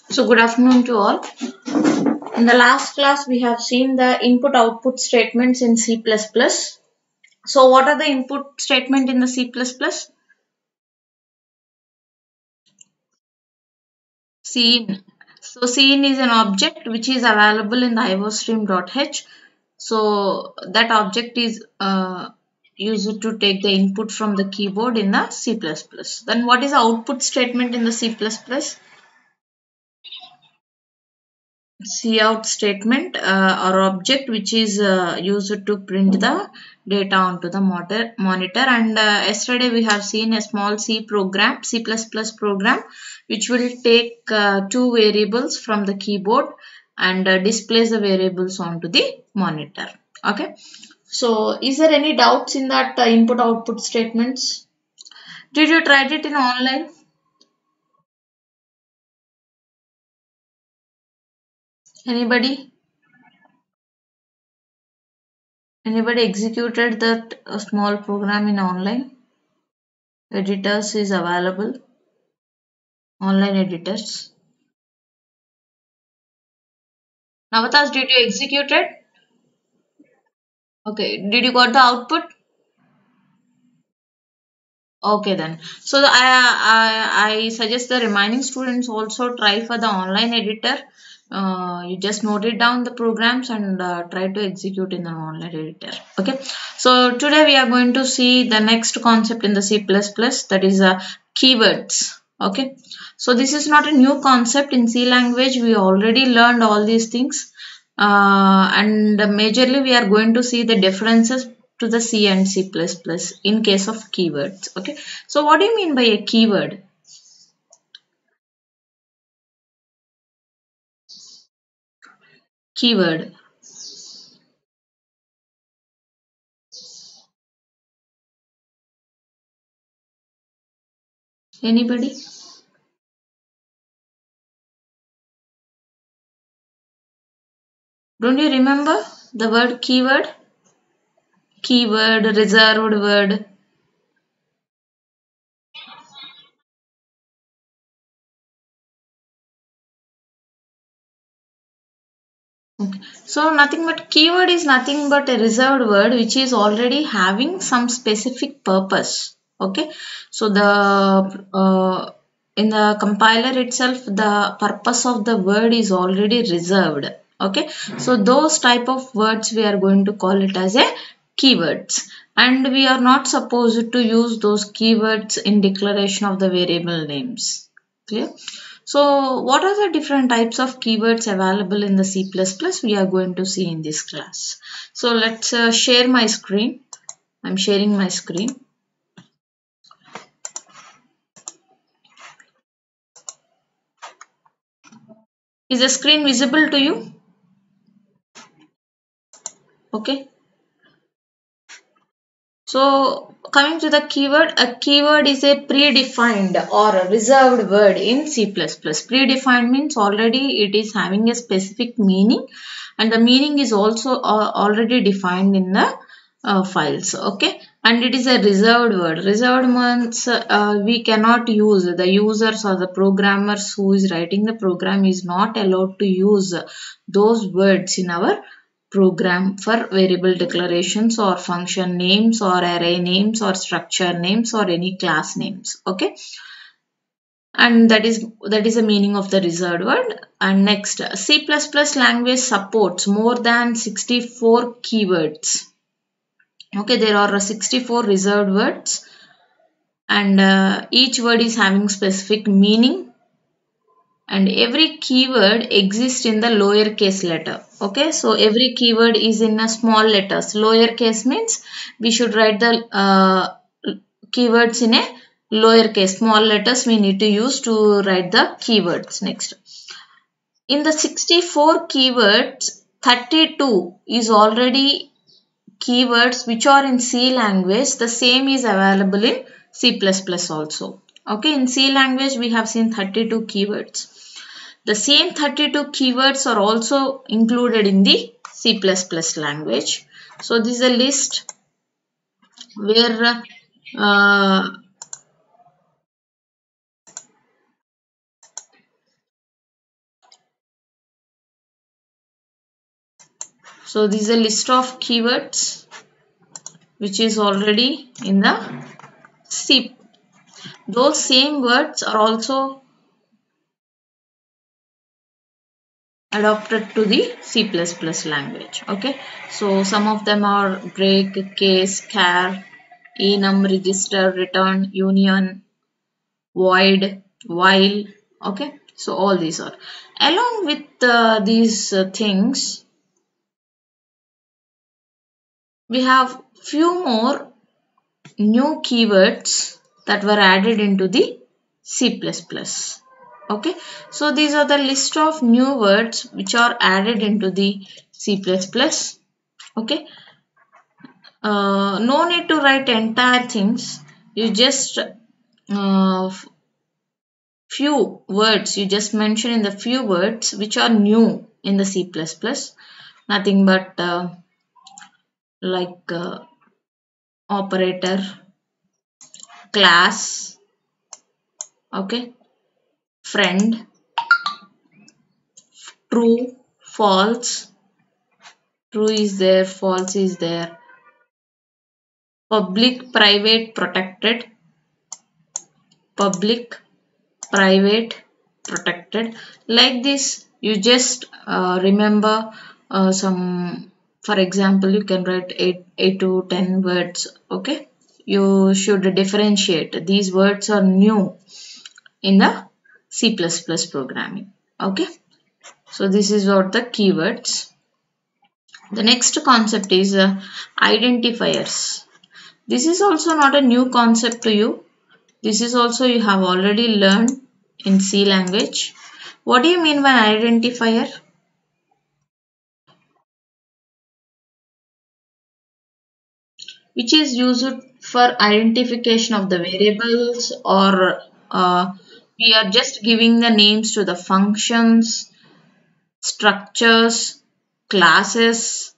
So good afternoon to all. In the last class, we have seen the input-output statements in C++. So what are the input statement in the C++? Scene. So scene is an object which is available in the iostream.h. So that object is used to take the input from the keyboard in the C++. Then what is the output statement in the C++? Cout statement or object which is used to print the data onto the monitor, and yesterday we have seen a small C++ program which will take two variables from the keyboard and displays the variables onto the monitor. Okay, so is there any doubts in that input output statements? Did you try it in online? Anybody executed that small program in online? Editors is available, online editors. Navatas, did you execute it? Okay, did you got the output? Okay then. So I suggest the remaining students also try for the online editor. You just note it down the programs and try to execute in the online editor. Okay. So today we are going to see the next concept in the C++, that is keywords. Okay. So this is not a new concept in C language. We already learned all these things. And majorly we are going to see the differences to the C and C++ in case of keywords. Okay, so what do you mean by a keyword? Keyword. Anybody? Don't you remember the word keyword? Keyword, reserved word. Okay. So nothing but keyword is nothing but a reserved word which is already having some specific purpose. Okay. So the in the compiler itself, the purpose of the word is already reserved. Okay. So those type of words we are going to call it as a keywords, and we are not supposed to use those keywords in declaration of the variable names. Clear? So what are the different types of keywords available in the C++ we are going to see in this class. So let's share my screen. I'm sharing my screen. Is the screen visible to you? Okay. So coming to the keyword, a keyword is a predefined or a reserved word in C++. Predefined means already it is having a specific meaning, and the meaning is also already defined in the files. Okay, and it is a reserved word. Reserved means we cannot use, the users or the programmers who is writing the program is not allowed to use those words in our program for variable declarations or function names or array names or structure names or any class names. Okay, and that is the meaning of the reserved word. And next, C++ language supports more than 64 keywords. Okay, there are 64 reserved words, and each word is having specific meaning, and every keyword exists in the lowercase letter. Okay, so every keyword is in a small letters. Lowercase means we should write the keywords in a lowercase, small letters we need to use to write the keywords. Next, in the 64 keywords, 32 is already keywords which are in C language. The same is available in C++ also. Okay, in C language we have seen 32 keywords. The same 32 keywords are also included in the C++ language. So this is a list where uh, So this is a list of keywords which is already in the C. Those same words are also adopted to the C++ language. Okay, so some of them are break, case, char, enum, register, return, union, void, while. Okay, so all these are along with these things. We have few more new keywords that were added into the C++. Okay, so these are the list of new words which are added into the C++. Okay, no need to write entire things. You just few words, you just mention in the few words which are new in the C++. Nothing but like operator, class, okay, friend, true, false, true is there, false is there, public, private, protected, public, private, protected. Like this, you just remember some, for example, you can write 8 to 10 words. Okay, you should differentiate. These words are new in the C++ programming. Okay, so this is what the keywords. The next concept is identifiers. This is also not a new concept to you. This is also you have already learned in C language. What do you mean by identifier? Which is used for identification of the variables, or we are just giving the names to the functions, structures, classes.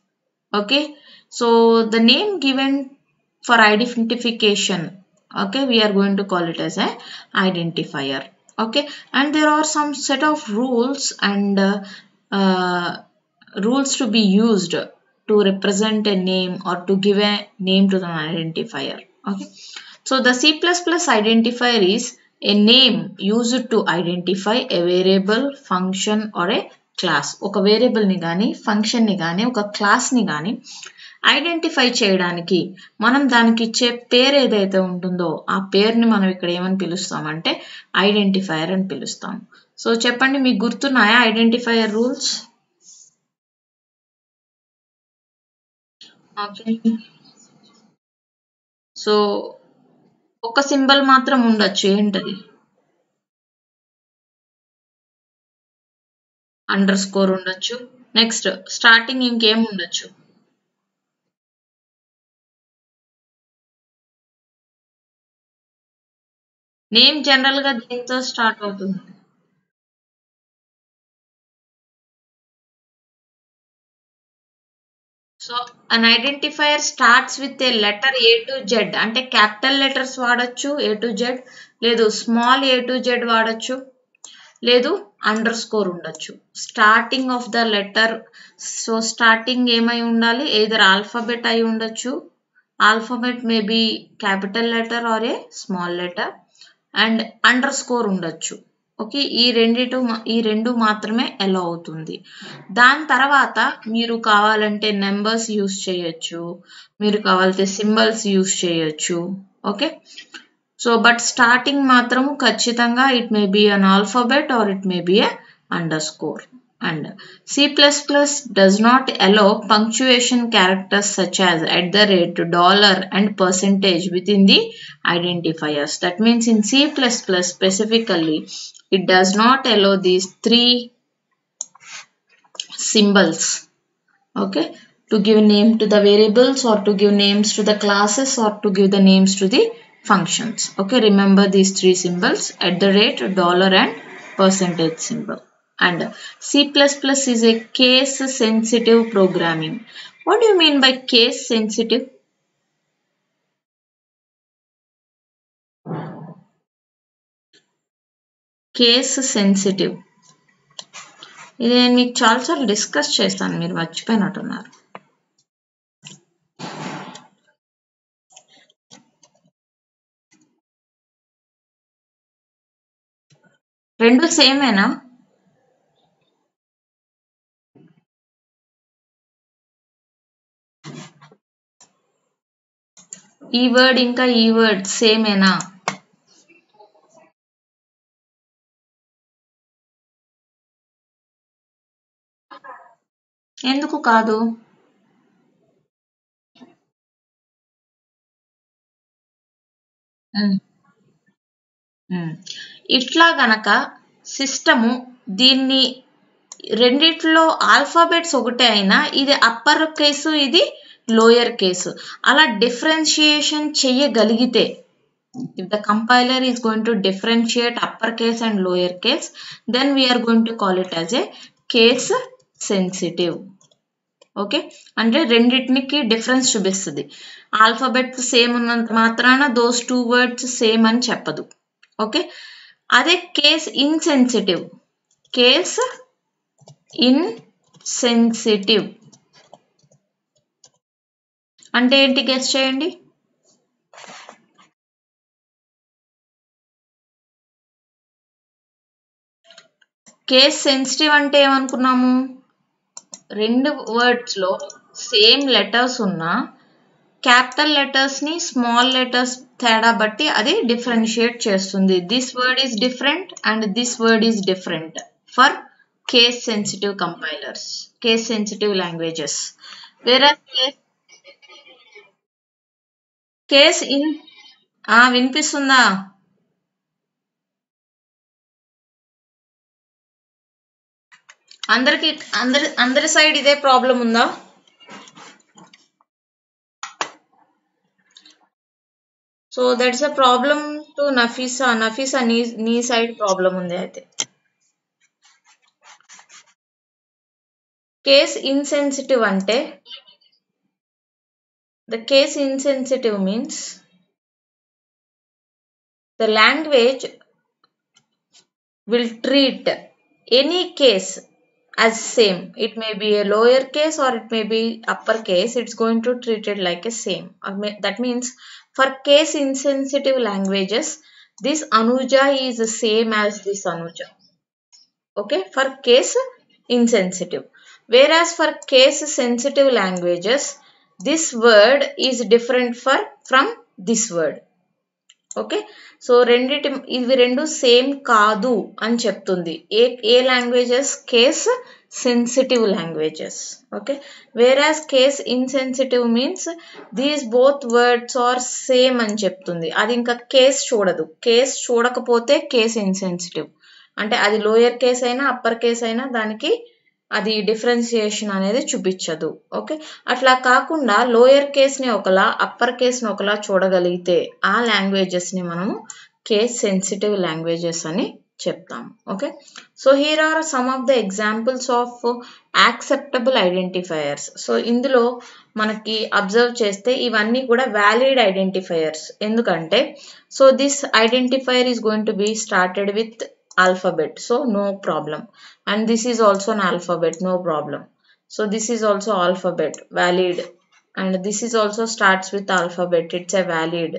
Okay, so the name given for identification, okay, we are going to call it as a identifier. Okay, and there are some set of rules and uh, rules to be used to represent a name or to give a name to the identifier. Okay, so the C++ identifier is a name used to identify a variable, function or a class. ఒక variable ని గాని function ని గాని ఒక class ని గాని identify చేయడానికి మనం దానికి ఇచ్చే పేరు ఏదైతే ఉంటుందో ఆ పేరుని మనం ఇక్కడ ఏమని పిలుస్తామంటే ఐడెంటిఫైయర్ అని పిలుస్తాం. సో చెప్పండి, మీకు గుర్తున్నాయా ఐడెంటిఫైయర్ రూల్స్? సో ఒక సింబల్ మాత్రం ఉండొచ్చు, ఏంటది? అండర్ స్కోర్ ఉండొచ్చు. నెక్స్ట్ స్టార్టింగ్ ఇంకేం ఉండొచ్చు? నేమ్ జనరల్ గా దేంతో స్టార్ట్ అవుతుంది? So an identifier starts with a letter A to Z, అంటే క్యాపిటల్ లెటర్స్ వాడచ్చు ఏ టు జెడ్, లేదు స్మాల్ ఏ టు జెడ్ వాడచ్చు, లేదు అండర్ స్కోర్ ఉండొచ్చు. Starting of the letter, so starting ఏమై ఉండాలి? ఎయిదర్ ఆల్ఫాబెట్ అయి ఉండొచ్చు, alphabet may be capital letter are a small letter, and under score ఉండొచ్చు. ఓకే, ఈ రెండు మాత్రమే అలో అవుతుంది. దాని తర్వాత మీరు కావాలంటే నెంబర్స్ యూస్ చేయొచ్చు, మీరు కావాలంటే సింబల్స్ యూస్ చేయొచ్చు. ఓకే, సో బట్ స్టార్టింగ్ మాత్రము ఖచ్చితంగా it may be an alphabet or it may be a underscore. And C++ does not allow punctuation characters such as @ dollar and percentage within the identifiers. That means in C++ specifically it does not allow these three symbols, okay, to give name to the variables or to give names to the classes or to give the names to the functions. Okay, remember these three symbols: @ dollar and percentage symbol. And C++ is a case sensitive programming. What do you mean by case sensitive? Case sensitive ఇది నేను మీకు చాలాసార్లు discuss చేస్తాను, మీరు మర్చిపోయినట్టున్నారు. రెండు సేమేనా? ఈ word ఇంకా ఈ వర్డ్ సేమేనా? ఎందుకు కాదు? ఇట్లా గనక సిస్టము దీన్ని రెండిట్లో ఆల్ఫాబెట్స్ ఒకటే అయినా ఇది అప్పర్ కేసు ఇది లోయర్ కేసు అలా డిఫరెన్షియేషన్ చెయ్యగలిగితే, if the compiler is going to differentiate uppercase and lower case, then we are going to call it as a case sensitive. Okay, అంటే రెండింటికి డిఫరెన్స్ చూపిస్తుంది. ఆల్ఫాబెట్ సేమ్ ఉన్నంత మాత్రాన those two words same అని చెప్పదు. Okay, అదే case insensitive, case insensitive అంటే ఏంటి గెస్ చేయండి? కేస్ సెన్సిటివ్ అంటే ఏమనుకున్నాము? రెండు వర్డ్స్ లో సేమ్ లెటర్స్ ఉన్నా క్యాపిటల్ లెటర్స్ ని స్మాల్ లెటర్స్ తేడా బట్టి అది డిఫరెన్షియేట్ చేస్తుంది. This word is different and this word is different for case sensitive compilers, case sensitive languages. వేరే కేస్ ఇన్ వినిపిస్తుందా? అందరి సైడ్ ఇదే ప్రాబ్లం ఉందా? So that's a problem to Nafisa. Nafisa నీ సైడ్ ప్రాబ్లం ఉంది అయితే. కేస్ ఇన్సెన్సిటివ్ అంటే, the case insensitive means the language will treat any case as same. It may be a lower case or it may be upper case. It's going to treat it like a same. That means for case insensitive languages, this Anuja is the same as this Anuja. Okay, for case insensitive. Whereas for case sensitive languages, this word is different from this word. Okay, so ఇవి రెండు same కాదు అని చెప్తుంది. ఏ languages? Case sensitive languages. Okay, whereas case insensitive means these both words are same అని చెప్తుంది. అది ఇంకా కేస్ చూడదు. కేస్ చూడకపోతే కేస్ ఇన్సెన్సిటివ్ అంటే అది లోయర్ కేస్ అయినా అప్పర్ కేస్ అయినా దానికి అది డిఫరెన్సియేషన్ అనేది చూపించదు. ఓకే, అట్లా కాకుండా లోయర్ కేస్ని ఒకలా అప్పర్ కేస్ని ఒకలా చూడగలిగితే ఆ లాంగ్వేజెస్ని మనము కేస్ సెన్సిటివ్ లాంగ్వేజెస్ అని చెప్తాము. Okay, so here are some of the examples of acceptable identifiers. So ఇందులో మనకి అబ్జర్వ్ చేస్తే ఇవన్నీ కూడా వ్యాలిడ్ ఐడెంటిఫైయర్స్. ఎందుకంటే so this identifier is going to be started with alphabet, so no problem, and this is also an alphabet, no problem. So this is also alphabet, valid, and this is also starts with alphabet, it's a valid.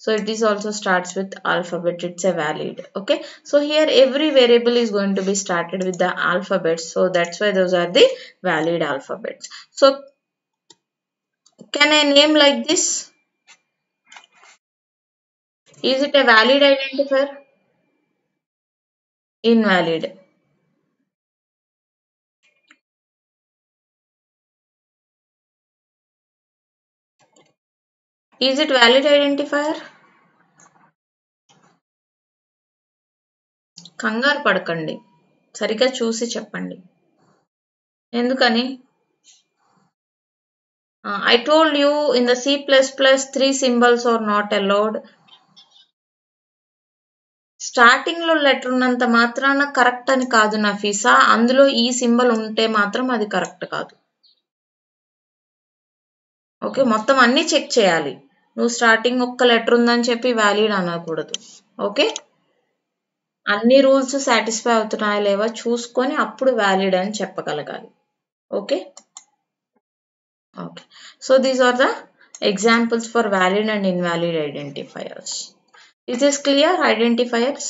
So it is also starts with alphabet, it's a valid. Okay, so here every variable is going to be started with the alphabet, so that's why those are the valid alphabets. So can I name like this? Is it a valid identifier? Invalid. Is it valid identifier? కంగారు పడకండి, సరిగ్గా చూసి చెప్పండి. ఎందుకని? I told you in the C++ 3 symbols are not allowed. Starting లో letter ఉన్నంత మాత్రాన correct అని కాదు నఫీసా, అందులో ఈ సింబల్ ఉంటే మాత్రం అది కరెక్ట్ కాదు. ఓకే, మొత్తం అన్ని చెక్ చేయాలి. నువ్వు స్టార్టింగ్ ఒక్క లెటర్ ఉందని చెప్పి వ్యాలిడ్ అనకూడదు. ఓకే, అన్ని రూల్స్ సాటిస్ఫై అవుతున్నాయా లేవా చూసుకొని అప్పుడు వ్యాలిడ్ అని చెప్పగలగాలి. Okay, okay, so these are the examples for valid and invalid identifiers. Is this clear? Identifiers.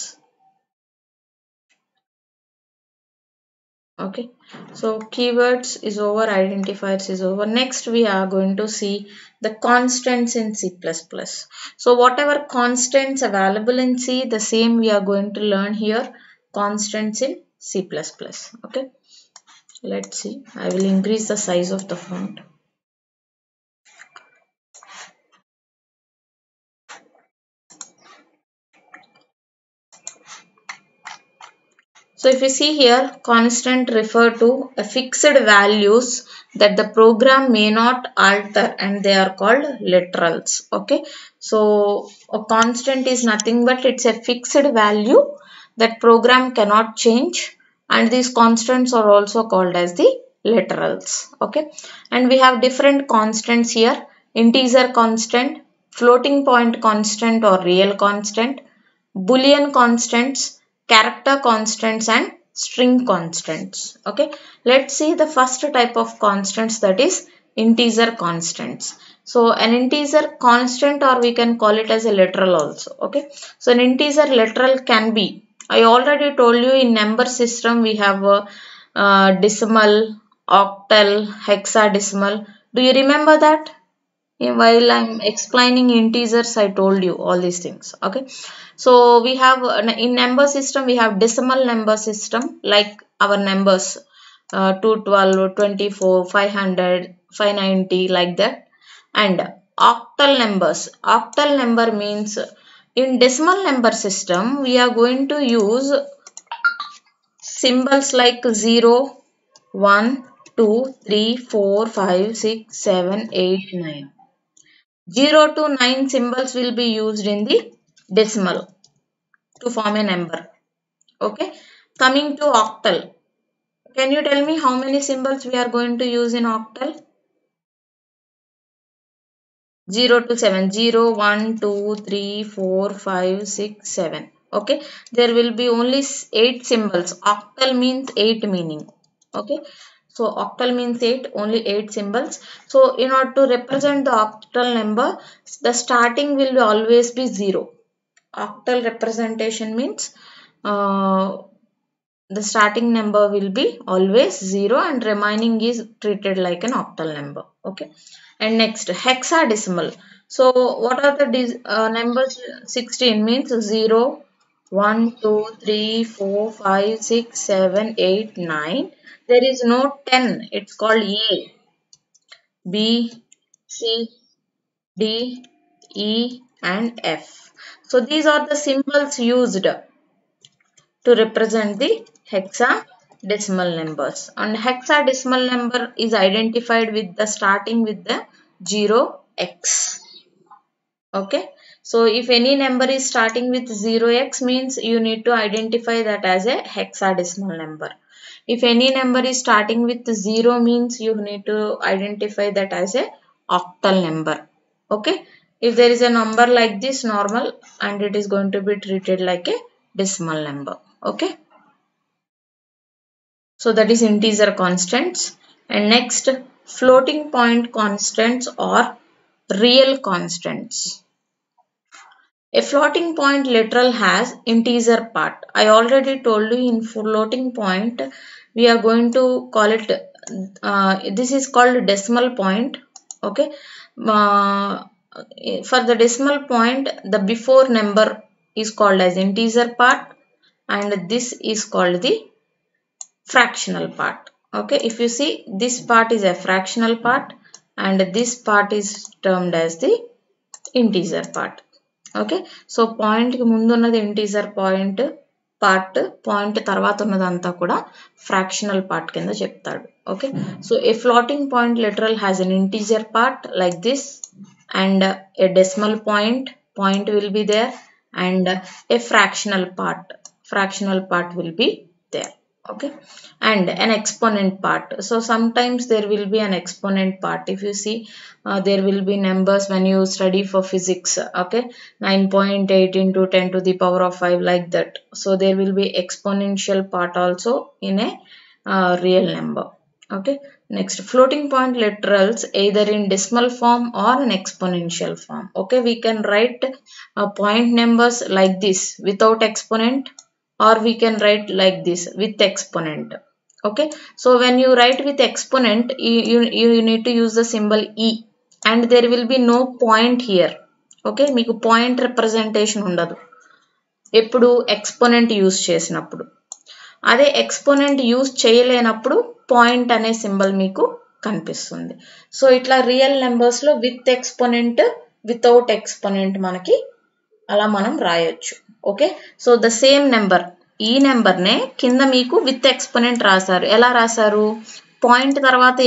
Okay, so keywords is over, identifiers is over. Next we are going to see the constants in C++. So whatever constants available in C, the same we are going to learn here, constants in C++. Okay, let's see. I will increase the size of the font. So if you see here, constant refer to a fixed values that the program may not alter, and they are called literals. Okay. So a constant is nothing but it's a fixed value that program cannot change, and these constants are also called as the literals. Okay. And we have different constants here: integer constant, floating point constant or real constant, Boolean constants, character constants, and string constants. Okay, let's see the first type of constants, that is integer constants. So an integer constant, or we can call it as a literal also. Okay, so an integer literal can be, I already told you in number system we have a, decimal, octal, hexadecimal. Do you remember that? While I'm explaining integers, I told you all these things. Okay, so we have in number system we have decimal number system, like our numbers 212, 24, 500, 590, like that. And octal numbers. Octal number means in decimal number system we are going to use symbols like 0, 1, 2, 3, 4, 5, 6, 7, 8, 9. 0 to 9 symbols will be used in the decimal to form a number. Okay. Coming to octal. Can you tell me how many symbols we are going to use in octal? 0 to 7. 0, 1, 2, 3, 4, 5, 6, 7. Okay. There will be only 8 symbols. Octal means 8 meaning. Okay. So octal means 8, only 8 symbols. So in order to represent the octal number, the starting will always be 0. Octal representation means the starting number will be always 0 and remaining is treated like an octal number. Okay. And next, hexadecimal. So what are the numbers? 16 means 0, 1, 2, 3, 4, 5, 6, 7, 8, 9. There is no 10. It's called A, B, C, D, E and F. So these are the symbols used to represent the hexadecimal numbers. And hexadecimal number is identified with the starting with the 0x. Okay. So if any number is starting with 0x means you need to identify that as a hexadecimal number. If any number is starting with 0 means you need to identify that as a octal number. Okay. If there is a number like this normal, and it is going to be treated like a decimal number. Okay. So that is integer constants. And next, floating point constants or real constants. A floating point literal has integer part. I already told you in floating point we are going to call it, this is called decimal point. Okay. For the decimal point, the before number is called as integer part, and this is called the fractional part. Okay, if you see, this part is a fractional part and this part is termed as the integer part. Okay, so point కి ముందు ఉన్నది integer point point తర్వాత ఉన్నదంతా కూడా fractional part కింద చెప్తాడు. Okay, so A floating point literal has an integer part like this, and a decimal point will be there, and a fractional part will be there. Okay, and an exponent part. So sometimes there will be an exponent part. If you see, there will be numbers when you study for physics. Okay, 9.8 into 10 to the power of 5, like that. So there will be exponential part also in a real number. Okay, next, floating point literals either in decimal form or an exponential form. Okay, we can write point numbers like this without exponent, or we can write like this with exponent. Okay, so when you write with exponent, you need to use the symbol e, and there will be no point here. Okay, మీకు point representation ఉండదు ఎప్పుడు exponent use చేసినప్పుడు. అదే exponent use చేయలేనప్పుడు point అనే symbol మీకు కనిపిస్తుంది. So ఇట్లా రియల్ నెంబర్స్ లో విత్ ఎక్స్పోనెంట్ వితౌట్ ఎక్స్పోనెంట్ మనకి అలా మనం రాయొచ్చు. Okay, so the same number, ఈ నెంబర్ నే కింద మీకు విత్ ఎక్స్పోనెంట్ రాశారు. ఎలా రాశారు? పాయింట్ తర్వాత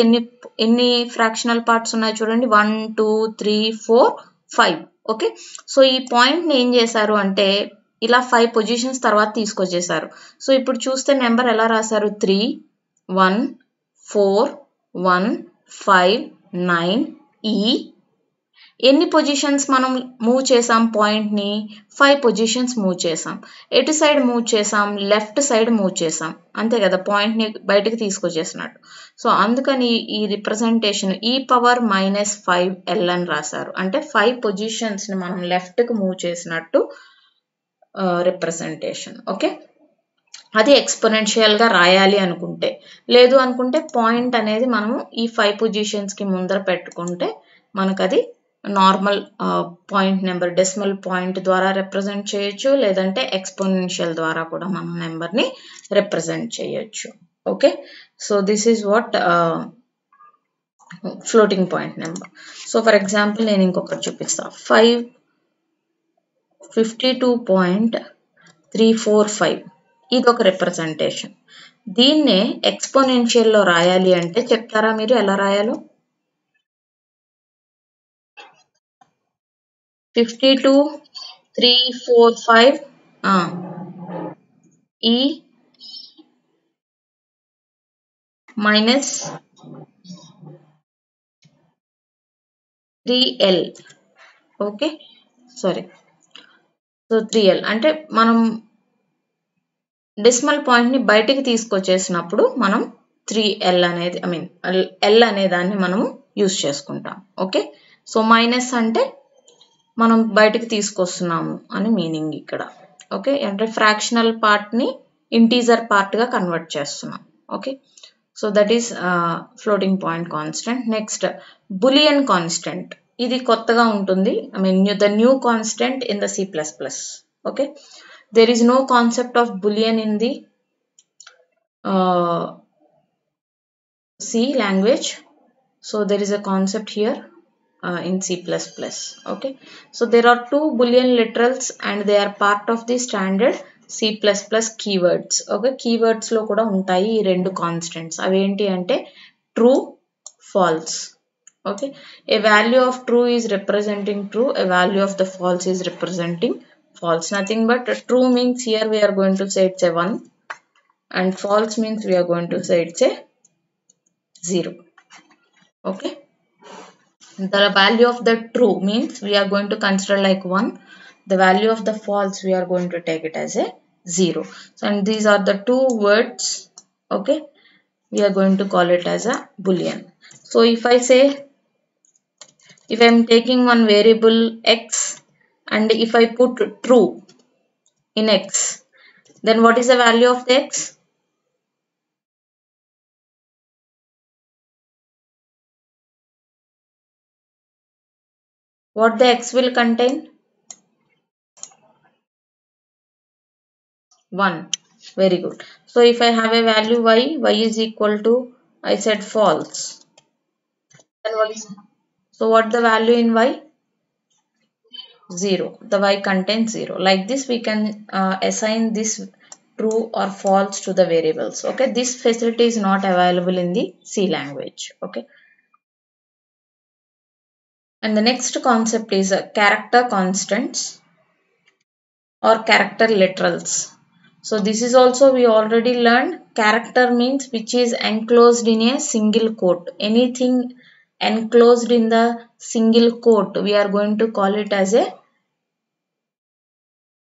ఎన్ని ఫ్రాక్షనల్ పార్ట్స్ ఉన్నాయి చూడండి, 1 2 3 4 5. ఓకే, సో ఈ పాయింట్ ని ఏం చేశారు అంటే ఇలా 5 పొజిషన్స్ తర్వాత తీసుకొచ్చేసారు. సో ఇప్పుడు చూస్తే నెంబర్ ఎలా రాశారు? 3 1 4 1 5 9 ఈ ఎన్ని పొజిషన్స్ మనం మూవ్ చేసాం? పాయింట్ ని 5 పొజిషన్స్ మూవ్ చేసాం. ఎటు సైడ్ మూవ్ చేసాం? లెఫ్ట్ సైడ్ మూవ్ చేసాం, అంతే కదా, పాయింట్ ని బయటకు తీసుకొచ్చేసినట్టు. సో అందుకని ఈ రిప్రజెంటేషన్ e⁻⁻5l అని రాశారు. అంటే 5 పొజిషన్స్ ని మనం లెఫ్ట్ కు మూవ్ చేసినట్టు రిప్రజెంటేషన్. ఓకే, అది ఎక్స్పోనెన్షియల్ గా రాయాలి అనుకుంటే. లేదు అనుకుంటే పాయింట్ అనేది మనము ఈ 5 పొజిషన్స్ కి ముందర పెట్టుకుంటే మనకు అది normal point number decimal point ద్వారా రిప్రజెంట్ చేయొచ్చు, లేదంటే ఎక్స్పోనెన్షియల్ ద్వారా కూడా మనం నెంబర్ ని రిప్రజెంట్ చేయొచ్చు. Okay, so this is what floating point number. So for example నేను ఇంకొకటి చూపిస్తా. 52.345 ఇది ఒక రిప్రజెంటేషన్. దీన్నే ఎక్స్పోనెన్షియల్ లో రాయాలి అంటే చెప్తారా మీరు ఎలా రాయాలో? 52.345 e minus 3l. Okay, sorry, so 3l అంటే మనం డెసిమల్ పాయింట్ ని బయటికి తీసుకొచ్చేసినప్పుడు మనం 3l అనేది l అనే దాన్ని మనము యూజ్ చేసుకుంటాం. ఓకే, సో మైనస్ అంటే మనం బయటికి తీసుకొస్తున్నాము అని మీనింగ్ ఇక్కడ. ఓకే, అంటే ఫ్రాక్షనల్ పార్ట్ ని ఇంటీజర్ పార్ట్ గా కన్వర్ట్ చేస్తున్నాం. Okay, so that is floating point constant. Next boolean constant, ఇది కొత్తగా ఉంటుంది. The new constant in the C++. Okay, there is no concept of boolean in the C language. So there is a concept here in C++. Okay, so there are 2 boolean literals and they are part of the standard C++ keywords. Okay, keywords లో కూడా ఉంటాయి ఈ రెండు constants. అవి ఏంటి అంటే true, false. Okay, a value of true is representing true, a value of the false is representing false. Nothing but true means here we are going to say it's a 1 and false means we are going to say it's a 0. Okay, the value of the true means we are going to consider like 1, the value of the false we are going to take it as a 0. So and these are the 2 words. Okay, we are going to call it as a boolean. So if I say, if I am taking one variable x and if I put true in x, then what is the value of the x? What the x will contain? 1. Very good. So if I have a value y is equal to, I said false. Then what is, so what the value in y? 0. The y contains 0. Like this we can assign this true or false to the variables. Okay, this facility is not available in the C language. Okay, and the next concept is character constants or character literals. So this is also we already learned. Character means which is enclosed in a single quote. Anything enclosed in the single quote we are going to call it as a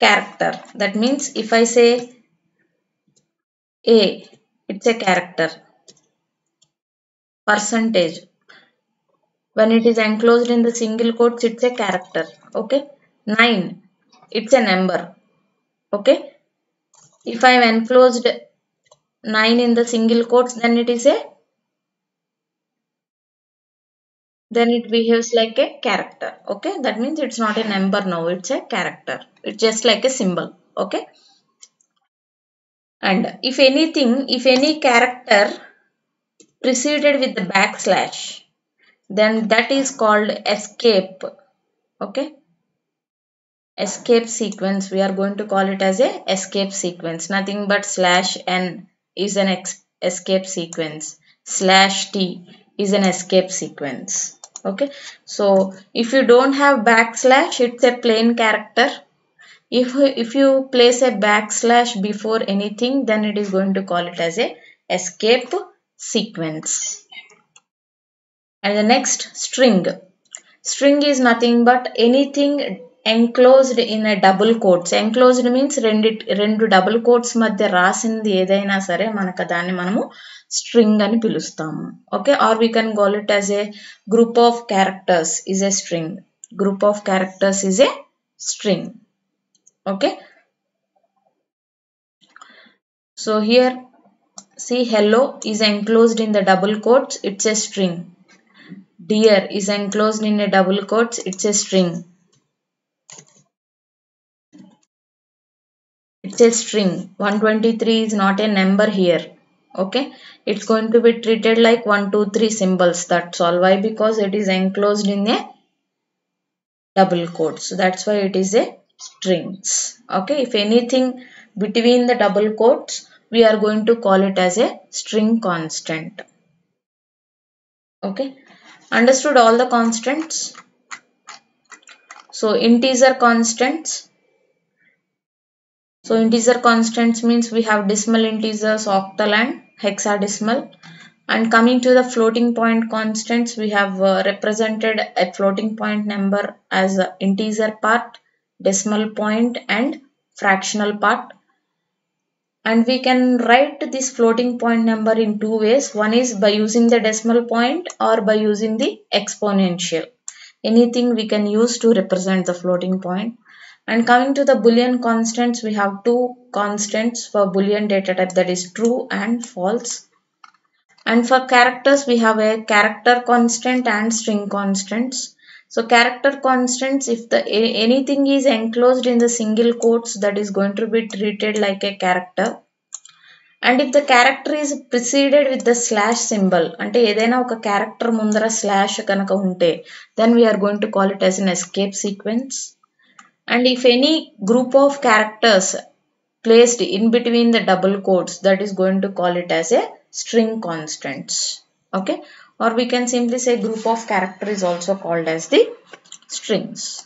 character. That means if I say a, it's a character. Percentage, when it is enclosed in the single quotes, it's a character. Okay, 9, it's a number. Okay, if I am enclosed 9 in the single quotes, then it is a, then it behaves like a character. Okay, that means it's not a number now, it's a character. It's just like a symbol. Okay, and if anything, if any character preceded with the backslash, then that is called escape. Okay, escape sequence, we are going to call it as a escape sequence. Nothing but slash n is an escape sequence, slash t is an escape sequence. Okay, so if you don't have backslash, it's a plain character. If you place a backslash before anything, then it is going to call it as a escape sequence. And the next, string. String is nothing but anything enclosed in a double quotes. Enclosed means రెండు double quotes మధ్య రాసింది ఏదైనా సరే మనకు దాన్ని మనము string అని పిలుస్తాము. Okay, or we can call it as a group of characters is a string. Group of characters is a string. Okay, so here see, hello is enclosed in the double quotes, it's a string. Dear is enclosed in a double quotes, it's a string. It's a string. 123 is not a number here. Okay, it's going to be treated like 1 2 3 symbols. That's all. Why? Because it is enclosed in a double quotes, so that's why it is a strings. Okay, if anything between the double quotes, we are going to call it as a string constant. Okay, understood all the constants? So integer constants. So integer constants means we have decimal integers, octal and hexadecimal. And coming to the floating point constants, we have represented a floating point number as a integer part, decimal point and fractional part. And we can write this floating point number in two ways. One is by using the decimal point or by using the exponential. Anything we can use to represent the floating point. And coming to the Boolean constants, we have two constants for Boolean data type, that is true and false. And for characters, we have a character constant and string constants. So character constants, if the anything is enclosed in the single quotes, that is going to be treated like a character. And if the character is preceded with the slash symbol, ante edaina oka character mundara slash kanaka unte, then we are going to call it as an escape sequence. And if any group of characters placed in between the double quotes, that is going to call it as a string constants. Okay, or we can simply say group of character is also called as the strings.